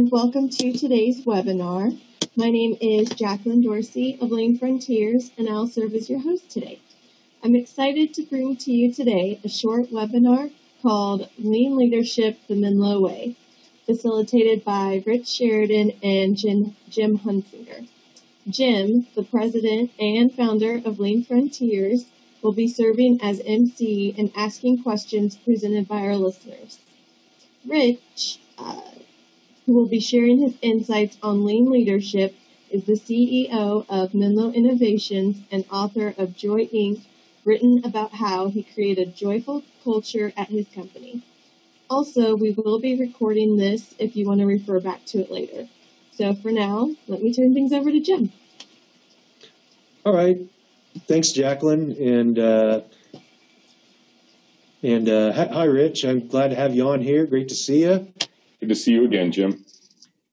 and welcome to today's webinar. My name is Jacqueline Dorsey of Lean Frontiers, and I'll serve as your host today. I'm excited to bring to you today a short webinar called Lean Leadership the Menlo Way, facilitated by Rich Sheridan and Jim Hunsinger. Jim, the president and founder of Lean Frontiers, will be serving as MC and asking questions presented by our listeners. Rich, who will be sharing his insights on lean leadership, is the CEO of Menlo Innovations and author of Joy Inc., written about how he created a joyful culture at his company. Also, we will be recording this if you want to refer back to it later. So for now, let me turn things over to Jim. All right. Thanks, Jacqueline. And hi, Rich. I'm glad to have you on here. Great to see you. Good to see you again, Jim.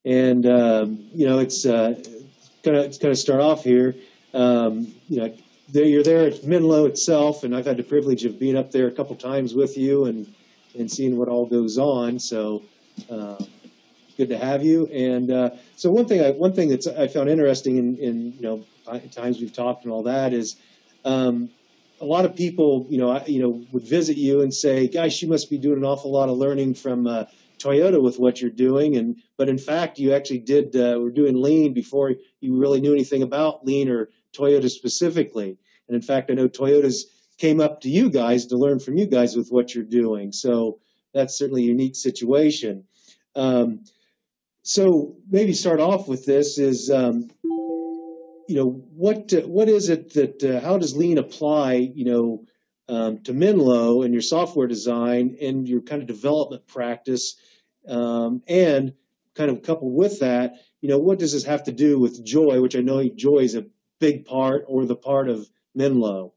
And it's gonna start off here. You're there at Menlo itself, and I've had the privilege of being up there a couple times with you and seeing what all goes on. So good to have you. And so one thing that I found interesting in times we've talked and all that is a lot of people would visit you and say, "Gosh, you must be doing an awful lot of learning from Toyota with what you're doing," but in fact, you actually were doing lean before you really knew anything about lean or Toyota specifically. And in fact, I know Toyota's came up to you guys to learn from you guys with what you're doing. So that's certainly a unique situation. So maybe start off with this is, what is it that how does lean apply, to Menlo and your software design and your kind of development practice, and kind of coupled with that, what does this have to do with joy, which I know joy is a big part or the part of Menlo?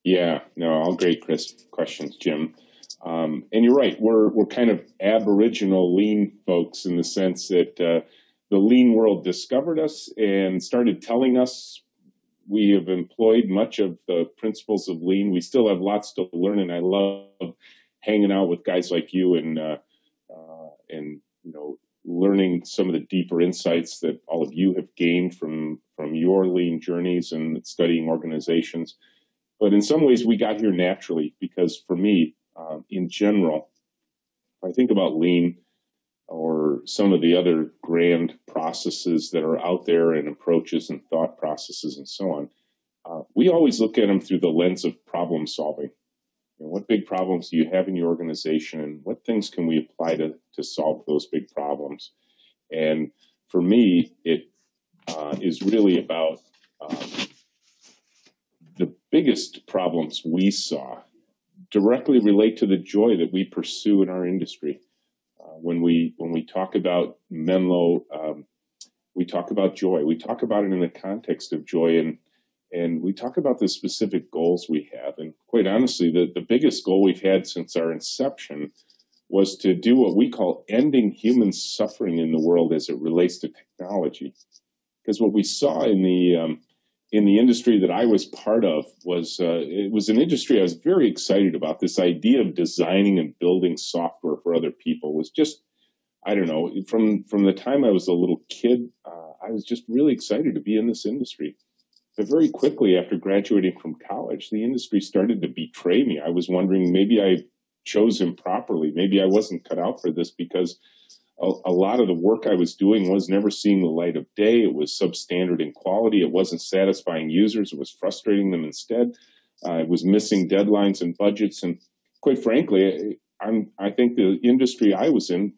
Yeah, no, all great questions, Jim. And you're right, we're kind of aboriginal lean folks in the sense that the lean world discovered us and started telling us. We have employed much of the principles of lean. We still have lots to learn, and I love hanging out with guys like you and learning some of the deeper insights that all of you have gained from your lean journeys and studying organizations. But in some ways, we got here naturally because for me, in general, if I think about lean or some of the other grand processes that are out there and approaches and thought processes and so on, we always look at them through the lens of problem solving. What big problems do you have in your organization, and what things can we apply to solve those big problems? And for me, it is really about the biggest problems we saw directly relate to the joy that we pursue in our industry. When we talk about Menlo, we talk about joy. We talk about it in the context of joy, and we talk about the specific goals we have. And quite honestly, the biggest goal we've had since our inception was to do what we call ending human suffering in the world as it relates to technology. Because what we saw in the industry that I was part of was it was an industry I was very excited about. This idea of designing and building software for other people was just, I don't know, from the time I was a little kid, I was just really excited to be in this industry. But very quickly after graduating from college, the industry started to betray me. I was wondering, maybe I chose improperly. Maybe I wasn't cut out for this because a lot of the work I was doing was never seeing the light of day. It was substandard in quality. It wasn't satisfying users. It was frustrating them instead. It was missing deadlines and budgets. And quite frankly, I think the industry I was in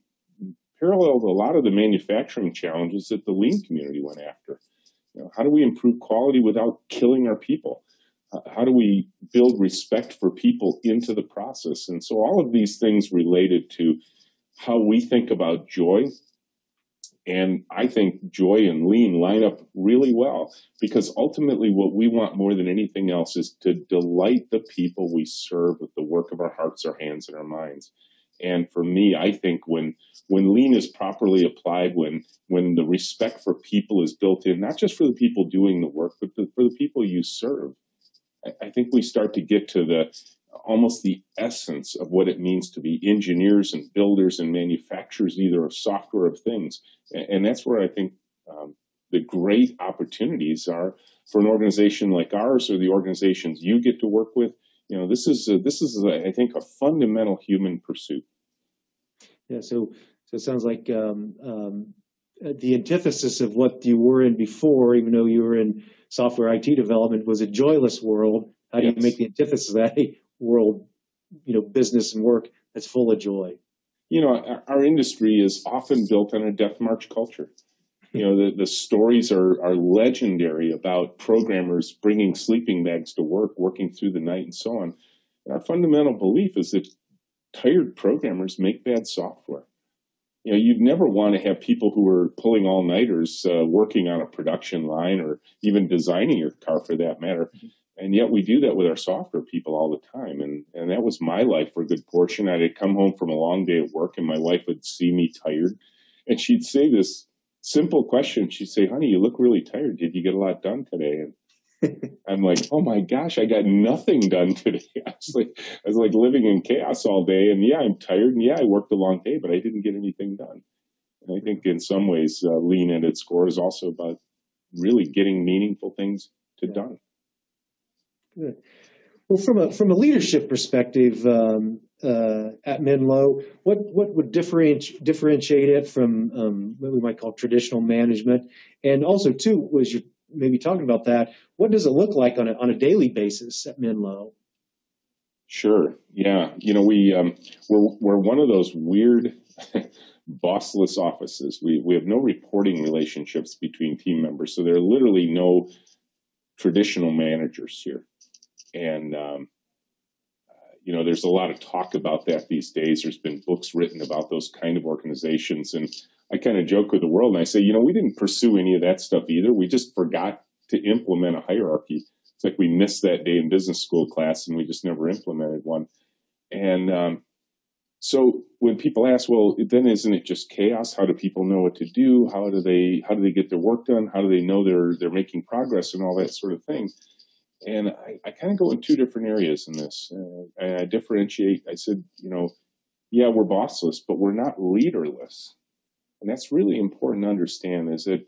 paralleled a lot of the manufacturing challenges that the lean community went after. How do we improve quality without killing our people? How do we build respect for people into the process? And so all of these things related to how we think about joy. And I think joy and lean line up really well because ultimately what we want more than anything else is to delight the people we serve with the work of our hearts, our hands, and our minds. And for me, I think when lean is properly applied, when the respect for people is built in, not just for the people doing the work, but for the people you serve, I think we start to get to almost the essence of what it means to be engineers and builders and manufacturers, either of software of things. And that's where I think the great opportunities are for an organization like ours, or the organizations you get to work with. This is I think, a fundamental human pursuit. Yeah. So it sounds like the antithesis of what you were in before, even though you were in software IT development, was a joyless world. How do you make the antithesis of that a world, business and work that's full of joy? Our industry is often built on a death march culture. The stories are legendary about programmers bringing sleeping bags to work, working through the night, and so on. And our fundamental belief is that tired programmers make bad software. You'd never want to have people who are pulling all-nighters working on a production line, or even designing your car for that matter. And yet we do that with our software people all the time. And that was my life for a good portion. I'd come home from a long day at work, and my wife would see me tired, and she'd say this simple question. She'd say, "Honey, you look really tired. Did you get a lot done today?" And I'm like, "Oh my gosh, I got nothing done today." I was like living in chaos all day. And yeah, I'm tired. And yeah, I worked a long day, but I didn't get anything done. And I think in some ways, Lean at its core is also about really getting meaningful things done. Good. Well, from a leadership perspective, at Menlo, what would differentiate it from what we might call traditional management? And also, too, was you maybe talking about that, what does it look like on a daily basis at Menlo? Sure. Yeah. We're one of those weird bossless offices. We have no reporting relationships between team members, so there are literally no traditional managers here. And there's a lot of talk about that these days. There's been books written about those kind of organizations. And I kind of joke with the world, and I say, we didn't pursue any of that stuff either. We just forgot to implement a hierarchy. It's like we missed that day in business school class, and we just never implemented one. And so when people ask, well, then isn't it just chaos? How do people know what to do? How do they get their work done? How do they know they're making progress, and all that sort of thing? And I kind of go in two different areas in this. And I differentiate. I said, yeah, we're bossless, but we're not leaderless. And that's really important to understand, is that,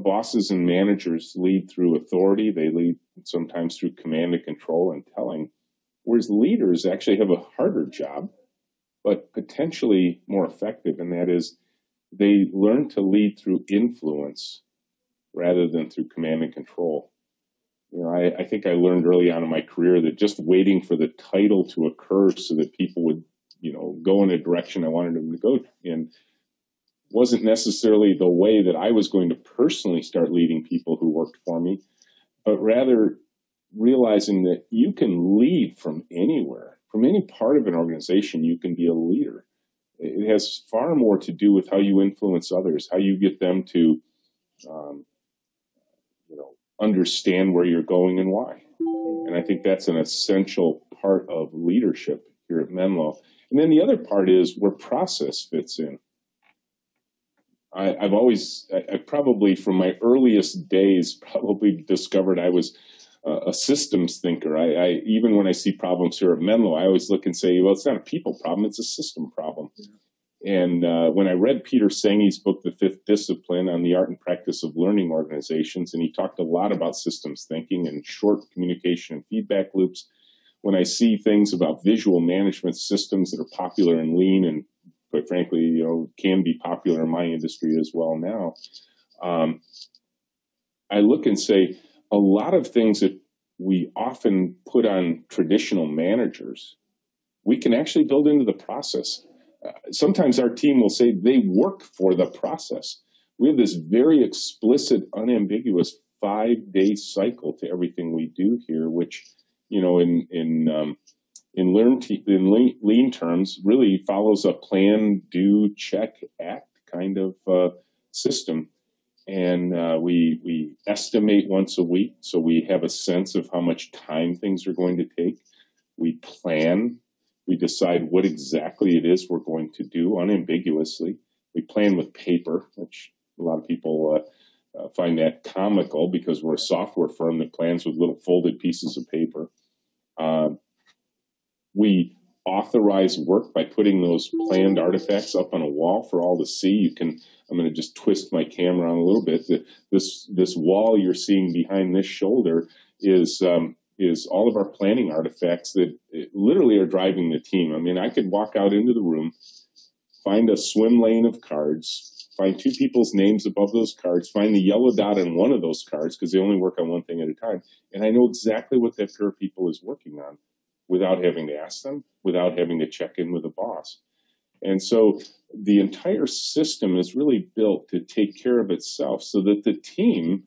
bosses and managers lead through authority. They lead sometimes through command and control and telling, whereas leaders actually have a harder job, but potentially more effective. And that is, they learn to lead through influence rather than through command and control. I think I learned early on in my career that just waiting for the title to occur so that people would, go in a direction I wanted them to go in wasn't necessarily the way that I was going to personally start leading people who worked for me, but rather realizing that you can lead from anywhere, from any part of an organization. You can be a leader. It has far more to do with how you influence others, how you get them to, understand where you're going and why. And I think that's an essential part of leadership here at Menlo. And then the other part is where process fits in. I probably from my earliest days probably discovered I was a systems thinker. I even when I see problems here at Menlo, I always look and say, well, it's not a people problem, it's a system problem. Yeah. And when I read Peter Senge's book, The Fifth Discipline, on the art and practice of learning organizations, and he talked a lot about systems thinking and short communication and feedback loops. When I see things about visual management systems that are popular in Lean, and quite frankly, can be popular in my industry as well now, I look and say, a lot of things that we often put on traditional managers, we can actually build into the process. Sometimes our team will say they work for the process. We have this very explicit, unambiguous 5-day cycle to everything we do here, which, in lean terms, really follows a plan, do, check, act kind of system. And we estimate once a week, so we have a sense of how much time things are going to take. We plan. We decide what exactly it is we're going to do unambiguously. We plan with paper, which a lot of people find that comical because we're a software firm that plans with little folded pieces of paper. We authorize work by putting those planned artifacts up on a wall for all to see. I'm going to just twist my camera on a little bit. This wall you're seeing behind this shoulder is all of our planning artifacts that literally are driving the team. I mean, I could walk out into the room, find a swim lane of cards, find two people's names above those cards, find the yellow dot on one of those cards because they only work on one thing at a time, and I know exactly what that pair of people is working on without having to ask them, without having to check in with the boss. And so the entire system is really built to take care of itself so that the team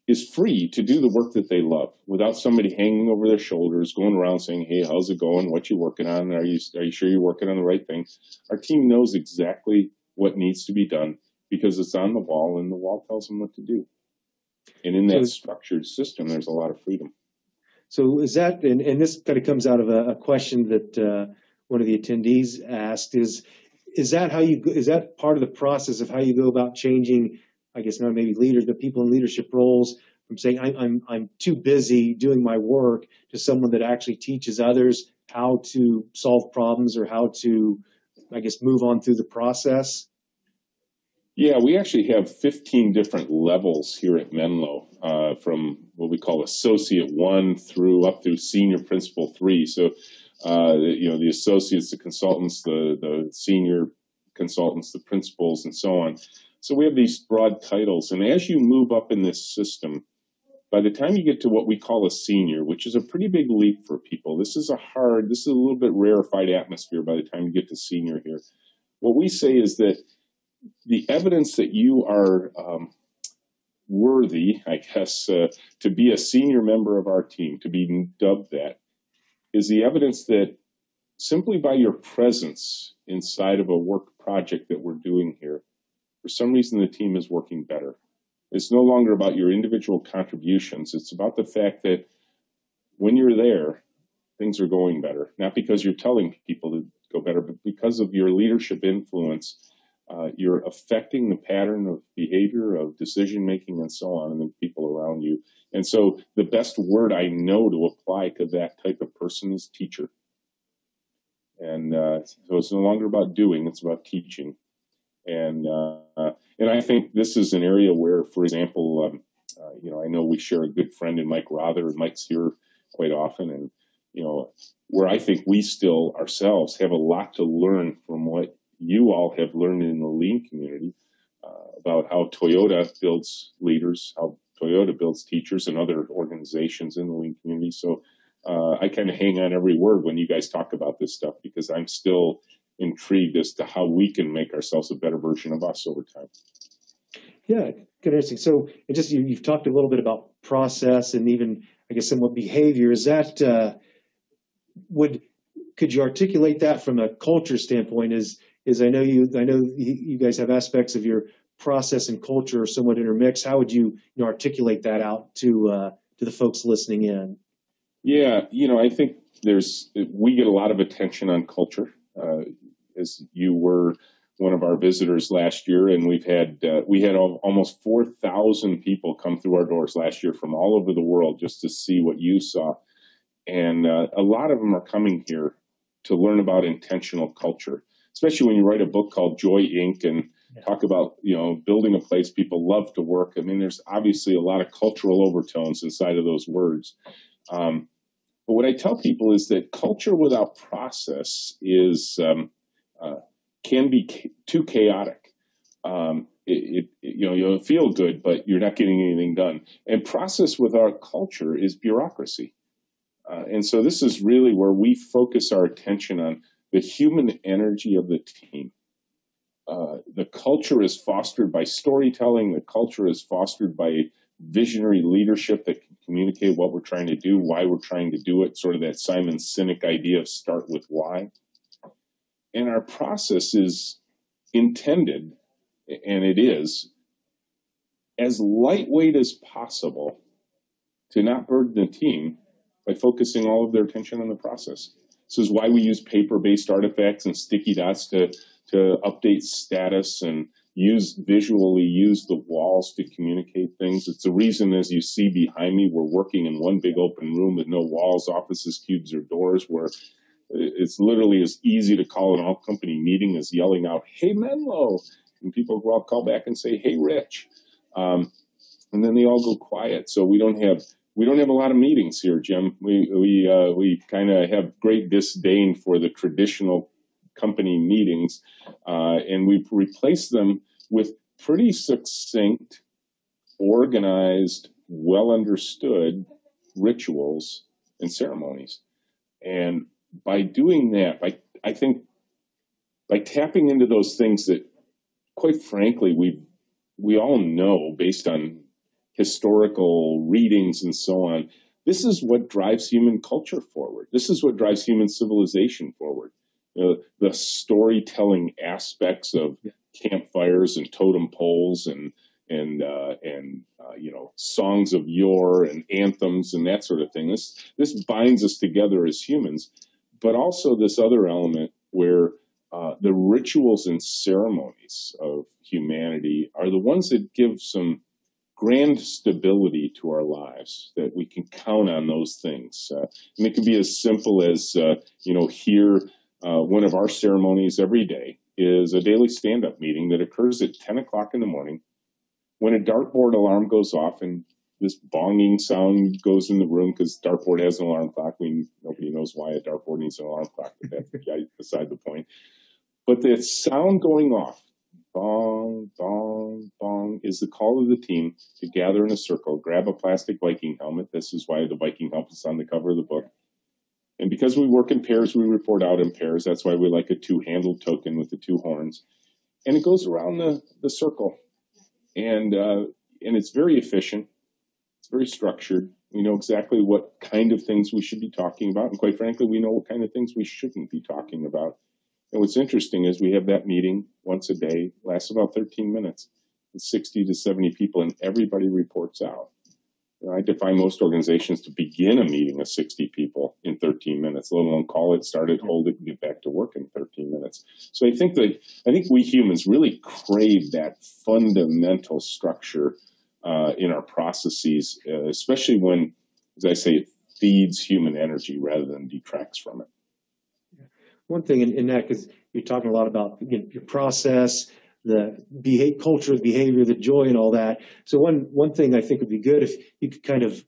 is free to do the work that they love without somebody hanging over their shoulders, going around saying, hey, how's it going? What you working on? Are you sure you're working on the right thing? Our team knows exactly what needs to be done because it's on the wall and the wall tells them what to do. And in that structured system, there's a lot of freedom. So is that, and this kind of comes out of a question that one of the attendees asked, is that part of the process of how you go about changing, I guess not maybe leaders, but people in leadership roles from saying I'm too busy doing my work to someone that actually teaches others how to solve problems or how to, I guess, move on through the process? Yeah, we actually have 15 different levels here at Menlo, from what we call Associate 1 up through Senior Principal 3. So, the associates, the consultants, the senior consultants, the principals, and so on. So we have these broad titles. And as you move up in this system, by the time you get to what we call a senior, which is a pretty big leap for people, this is a little bit rarefied atmosphere by the time you get to senior here. What we say is that the evidence that you are worthy, I guess, to be a senior member of our team, to be dubbed that, is the evidence that simply by your presence inside of a work project that we're doing here, for some reason the team is working better. It's no longer about your individual contributions. It's about the fact that when you're there, things are going better. Not because you're telling people to go better, but because of your leadership influence. You're affecting the pattern of behavior, of decision-making, and so on, and the people around you. And so the best word I know to apply to that type of person is teacher. And so it's no longer about doing, it's about teaching. And I think this is an area where, for example, I know we share a good friend in Mike Rother, and Mike's here quite often, and, where I think we still ourselves have a lot to learn from what you all have learned in the lean community about how Toyota builds leaders, how Toyota builds teachers and other organizations in the lean community. So I kind of hang on every word when you guys talk about this stuff because I'm still intrigued as to how we can make ourselves a better version of us over time. Yeah, interesting. So you've talked a little bit about process and even, I guess, somewhat behavior. Is that could you articulate that from a culture standpoint? I know you guys have aspects of your process and culture somewhat intermixed. How would you articulate that out to the folks listening in? Yeah, I think we get a lot of attention on culture. As you were one of our visitors last year, and we had almost 4,000 people come through our doors last year from all over the world just to see what you saw, and a lot of them are coming here to learn about intentional culture. Especially when you write a book called Joy Inc. and talk about, building a place people love to work. I mean, there's obviously a lot of cultural overtones inside of those words. But what I tell people is that culture without process can be too chaotic. You'll feel good, but you're not getting anything done. And process without culture is bureaucracy. And so this is really where we focus our attention on the human energy of the team. The culture is fostered by storytelling. The culture is fostered by visionary leadership that can communicate what we're trying to do, why we're trying to do it, sort of that Simon Sinek idea of start with why. And our process is intended, and it is, as lightweight as possible to not burden the team by focusing all of their attention on the process. This is why we use paper-based artifacts and sticky dots to update status and use the walls to communicate things. It's the reason, as you see behind me, we're working in one big open room with no walls, offices, cubes, or doors, where it's literally as easy to call an all-company meeting as yelling out, "Hey, Menlo!" And people will call back and say, "Hey, Rich." And then they all go quiet. So we don't have a lot of meetings here, Jim. We kind of have great disdain for the traditional company meetings, and we've replaced them with pretty succinct, organized, well understood rituals and ceremonies. And by doing that, I think by tapping into those things that, quite frankly, we all know based on historical readings and so on, this is what drives human culture forward. This is what drives human civilization forward. The storytelling aspects of campfires and totem poles and songs of yore and anthems and that sort of thing. This binds us together as humans, but also this other element where the rituals and ceremonies of humanity are the ones that give some grand stability to our lives, that we can count on those things. And it can be as simple as, here, one of our ceremonies every day is a daily stand-up meeting that occurs at 10 o'clock in the morning when a dartboard alarm goes off and this bonging sound goes in the room because dartboard has an alarm clock. Nobody knows why a dartboard needs an alarm clock, but that's beside the point. But the sound going off, bong, bong, bong, is the call of the team to gather in a circle, grab a plastic Viking helmet. This is why the Viking helmet is on the cover of the book. And because we work in pairs, we report out in pairs. That's why we like a two-handled token with the two horns. And it goes around the circle. And it's very efficient. It's very structured. We know exactly what kind of things we should be talking about. And quite frankly, we know what kind of things we shouldn't be talking about. And what's interesting is we have that meeting once a day, lasts about 13 minutes, with 60 to 70 people, and everybody reports out. I defy most organizations to begin a meeting of 60 people in 13 minutes, let alone call it, start it, hold it, and get back to work in 13 minutes. So I think we humans really crave that fundamental structure in our processes, especially when, as I say, it feeds human energy rather than detracts from it. One thing in that, because you're talking a lot about your process, the culture, the behavior, the joy, and all that. So one thing I think would be good if you could kind of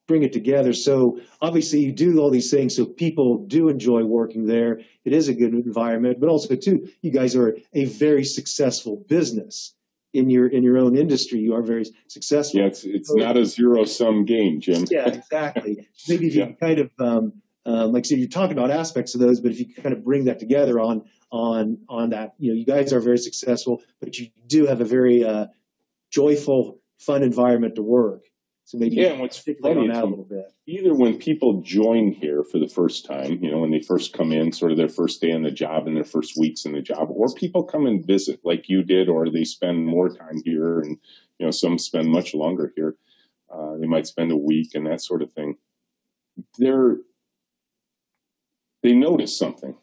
bring it together. So obviously you do all these things so people do enjoy working there. It is a good environment, but also too, you guys are a very successful business in your own industry. You are very successful. Yeah, it's not a zero-sum game, Jim. Yeah, exactly. Maybe if you kind of like I said, you're talking about aspects of those, but if you kind of bring that together on that, you guys are very successful, but you do have a very joyful, fun environment to work. So maybe and what's funny on that a little bit. Either when people join here for the first time, when they first come in, sort of their first day on the job and their first weeks in the job, or people come and visit like you did, or they spend more time here, and some spend much longer here. They might spend a week and that sort of thing. They notice something.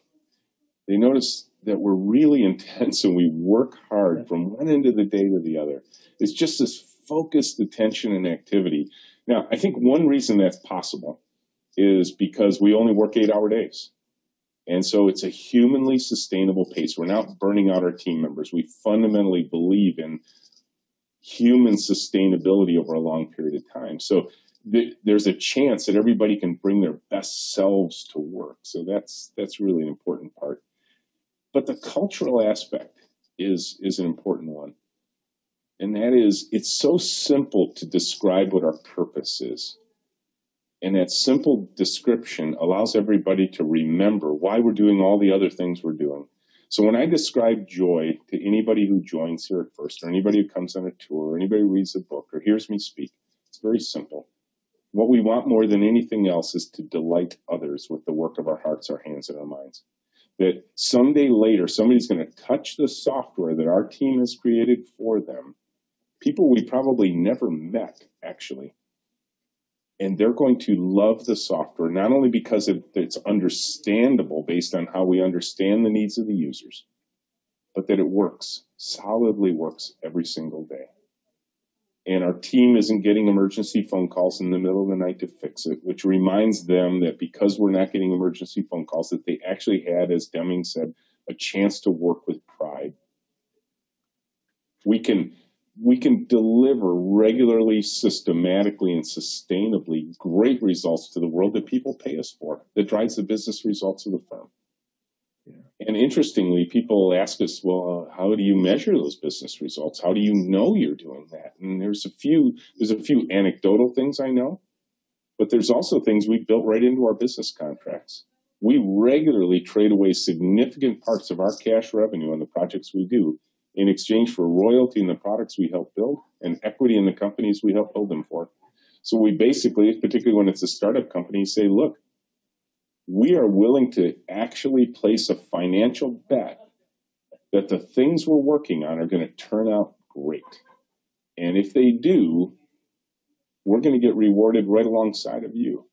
They notice that we're really intense and we work hard from one end of the day to the other. It's just this focused attention and activity. Now, I think one reason that's possible is because we only work 8-hour days. And so it's a humanly sustainable pace. We're not burning out our team members. We fundamentally believe in human sustainability over a long period of time. So there's a chance that everybody can bring their best selves to work. So that's really an important part. But the cultural aspect is an important one. And that is, it's so simple to describe what our purpose is. And that simple description allows everybody to remember why we're doing all the other things we're doing. So when I describe joy to anybody who joins here at first, or anybody who comes on a tour, or anybody who reads a book, or hears me speak, it's very simple. What we want more than anything else is to delight others with the work of our hearts, our hands, and our minds. That someday later, somebody's going to touch the software that our team has created for them, people we probably never met, actually. And they're going to love the software, not only because it's understandable based on how we understand the needs of the users, but that it works, solidly works every single day. And our team isn't getting emergency phone calls in the middle of the night to fix it, which reminds them that because we're not getting emergency phone calls, that they actually had, as Deming said, a chance to work with pride. We can deliver regularly, systematically, and sustainably great results to the world that people pay us for, that drives the business results of the firm. And interestingly, people ask us, well, how do you measure those business results? How do you know you're doing that? And there's a few anecdotal things I know, but there's also things we built right into our business contracts. We regularly trade away significant parts of our cash revenue on the projects we do in exchange for royalty in the products we help build and equity in the companies we help build them for. So we basically, particularly when it's a startup company, say, look, we are willing to actually place a financial bet that the things we're working on are going to turn out great. And if they do, we're going to get rewarded right alongside of you.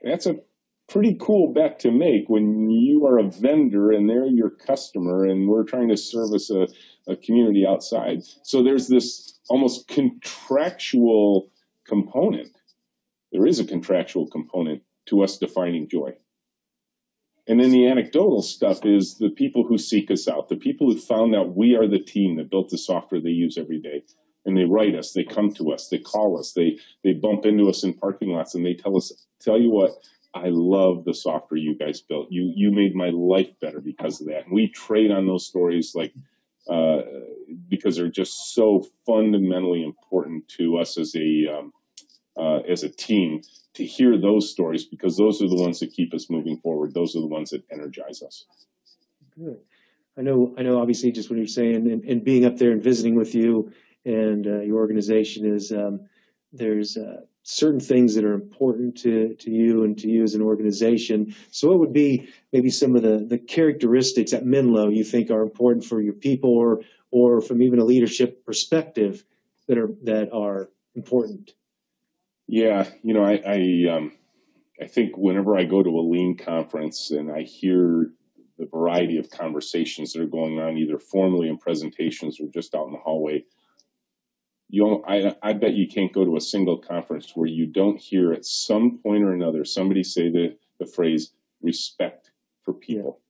That's a pretty cool bet to make when you are a vendor and they're your customer and we're trying to service a community outside. So there's this almost contractual component. There is a contractual component to us defining joy. And then the anecdotal stuff is the people who seek us out, the people who found out we are the team that built the software they use every day. And they write us, they come to us, they call us, they bump into us in parking lots and they tell you what, I love the software you guys built. You made my life better because of that. And we trade on those stories because they're just so fundamentally important to us as a team to hear those stories, because those are the ones that keep us moving forward. Those are the ones that energize us. Good. I know. Obviously, just what you're saying, and being up there and visiting with you and your organization is there's certain things that are important to you and to you as an organization. So, what would be maybe some of the characteristics at Menlo you think are important for your people, or from even a leadership perspective that are important? Yeah, I think whenever I go to a lean conference and I hear the variety of conversations that are going on, either formally in presentations or just out in the hallway, I bet you can't go to a single conference where you don't hear at some point or another somebody say the phrase respect for people.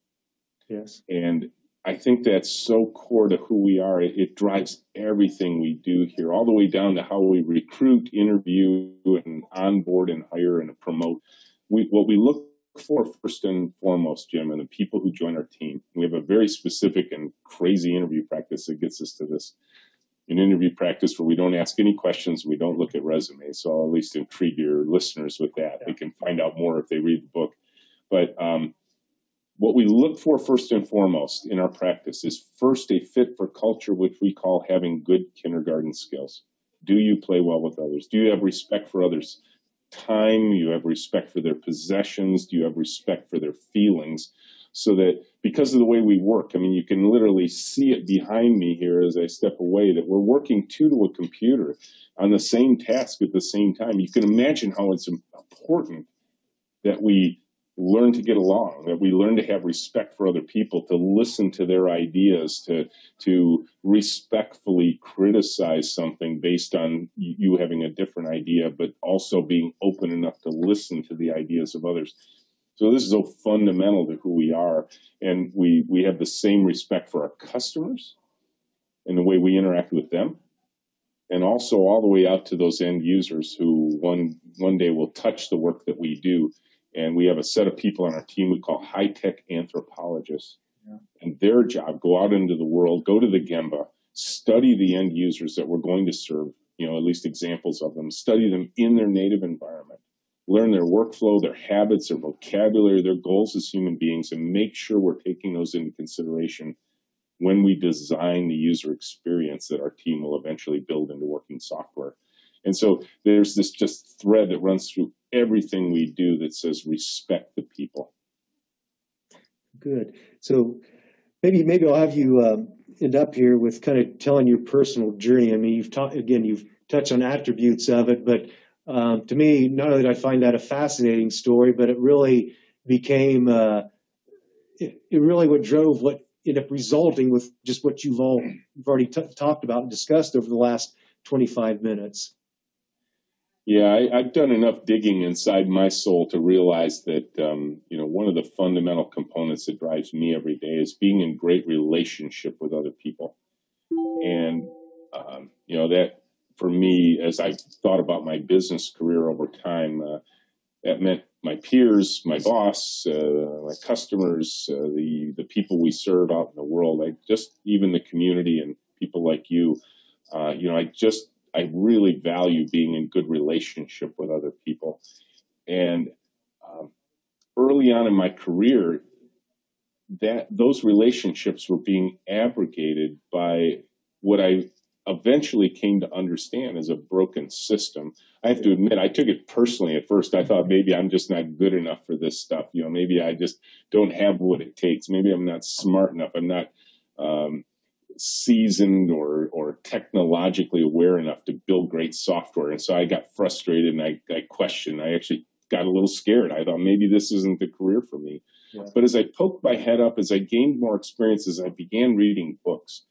Yeah. Yes. And I think that's so core to who we are. It drives everything we do here, all the way down to how we recruit, interview, and onboard and hire and promote. What we look for first and foremost, Jim, and the people who join our team. We have a very specific and crazy interview practice that gets us to this. An interview practice where we don't ask any questions, we don't look at resumes. So I'll at least intrigue your listeners with that. Yeah. They can find out more if they read the book. But what we look for first and foremost in our practice is first a fit for culture, which we call having good kindergarten skills. Do you play well with others? Do you have respect for others' time? Do you have respect for their possessions? Do you have respect for their feelings? So that because of the way we work, I mean, you can literally see it behind me here as I step away, that we're working two to a computer on the same task at the same time. You can imagine how it's important that we learn to get along, that we learn to have respect for other people, to listen to their ideas, to respectfully criticize something based on you having a different idea, but also being open enough to listen to the ideas of others. So this is so fundamental to who we are. And we have the same respect for our customers and the way we interact with them. And also all the way out to those end users who one day will touch the work that we do. And we have a set of people on our team we call high-tech anthropologists. Yeah. And their job, go out into the world, go to the Gemba, study the end users that we're going to serve, at least examples of them, study them in their native environment, learn their workflow, their habits, their vocabulary, their goals as human beings, and make sure we're taking those into consideration when we design the user experience that our team will eventually build into working software. And so there's this just thread that runs through everything we do that says respect the people. Good. So maybe I'll have you end up here with kind of telling your personal journey. I mean, you've touched on attributes of it, but to me, not only did I find that a fascinating story, but it really became it really what drove end up resulting with just what you've already talked about and discussed over the last 25 minutes? Yeah, I've done enough digging inside my soul to realize that, one of the fundamental components that drives me every day is being in great relationship with other people. And, that for me, as I've thought about my business career over time, that meant my peers, my boss, my customers, the people we serve out in the world, even the community and people like you, I really value being in good relationship with other people. And early on in my career, those relationships were being abrogated by what I eventually came to understand as a broken system. I have to admit, I took it personally at first. I thought maybe I'm just not good enough for this stuff. Maybe I just don't have what it takes. Maybe I'm not smart enough. I'm not seasoned or technologically aware enough to build great software. And so I got frustrated and I questioned. I actually got a little scared. I thought maybe this isn't the career for me. Yeah. But as I poked my head up, as I gained more experiences, I began reading books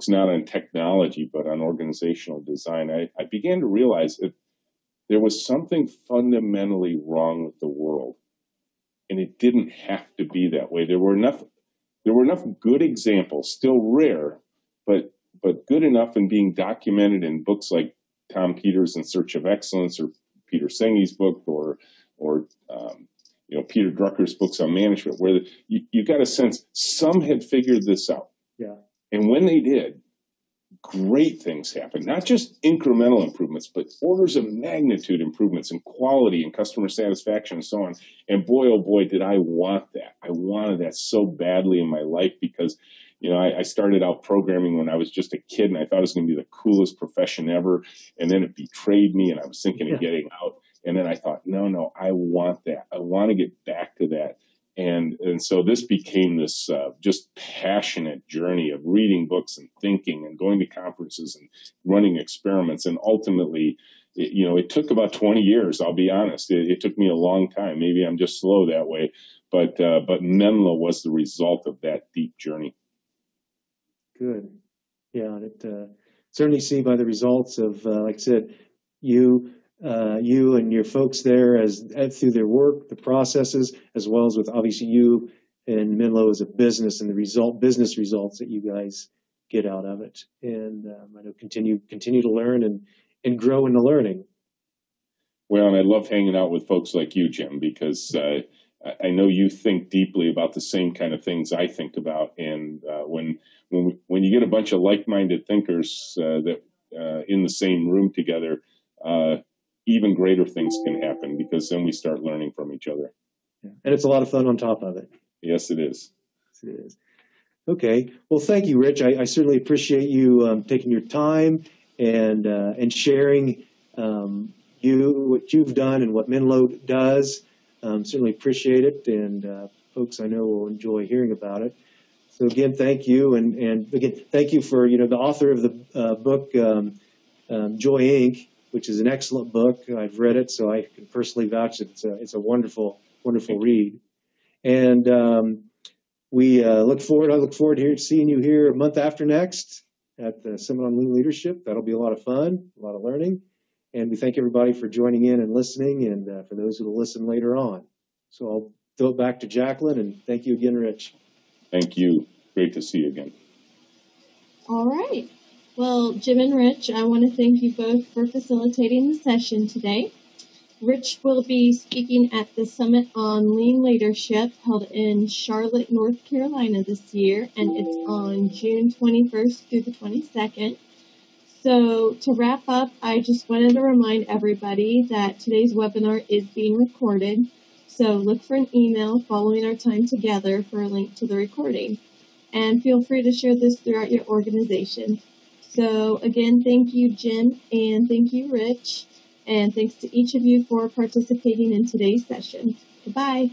not on technology, but on organizational design. I began to realize that there was something fundamentally wrong with the world. And it didn't have to be that way. There were enough good examples, still rare, but good enough and being documented in books like Tom Peters' In Search of Excellence, or Peter Senge's book, or Peter Drucker's books on management, where you got a sense some had figured this out. Yeah. And when they did, great things happened. Not just incremental improvements, but orders of magnitude improvements in quality and customer satisfaction and so on. And boy, oh boy, did I want that. I wanted that so badly in my life because, I started out programming when I was just a kid and I thought it was going to be the coolest profession ever. And then it betrayed me and I was thinking of getting out. And then I thought, no, I want that. I want to get back to that. And so this became this just passionate journey of reading books and thinking and going to conferences and running experiments. And ultimately, it took about 20 years, I'll be honest. It took me a long time. Maybe I'm just slow that way. But Menlo was the result of that deep journey. Good. Yeah, it certainly see by the results of, like I said, you and your folks there as through their work, the processes, as well as with obviously you and Menlo as a business and the business results that you guys get out of it. And I know continue to learn and grow in the learning. Well, and I love hanging out with folks like you, Jim, because I know you think deeply about the same kind of things I think about. And when you get a bunch of like-minded thinkers that in the same room together, even greater things can happen because then we start learning from each other. Yeah. And it's a lot of fun on top of it. Yes, it is. Yes, it is. Okay. Well, thank you, Rich. I certainly appreciate you taking your time and sharing what you've done and what Menlo does. Certainly appreciate it. And folks I know will enjoy hearing about it. So again, thank you. And again, thank you for, the author of the book, Joy Inc., which is an excellent book. I've read it, so I can personally vouch that it's a wonderful, wonderful read. And I look forward to seeing you here a month after next at the Summit on Lean Leadership. That'll be a lot of fun, a lot of learning. And we thank everybody for joining in and listening, and for those who will listen later on. So I'll throw it back to Jacqueline, and thank you again, Rich. Thank you. Great to see you again. All right. Well, Jim and Rich, I want to thank you both for facilitating the session today. Rich will be speaking at the Summit on Lean Leadership held in Charlotte, North Carolina this year, and it's on June 21st through the 22nd. So to wrap up, I just wanted to remind everybody that today's webinar is being recorded. So look for an email following our time together for a link to the recording. And feel free to share this throughout your organization. So again, thank you, Jim, and thank you, Rich. And thanks to each of you for participating in today's session. Goodbye.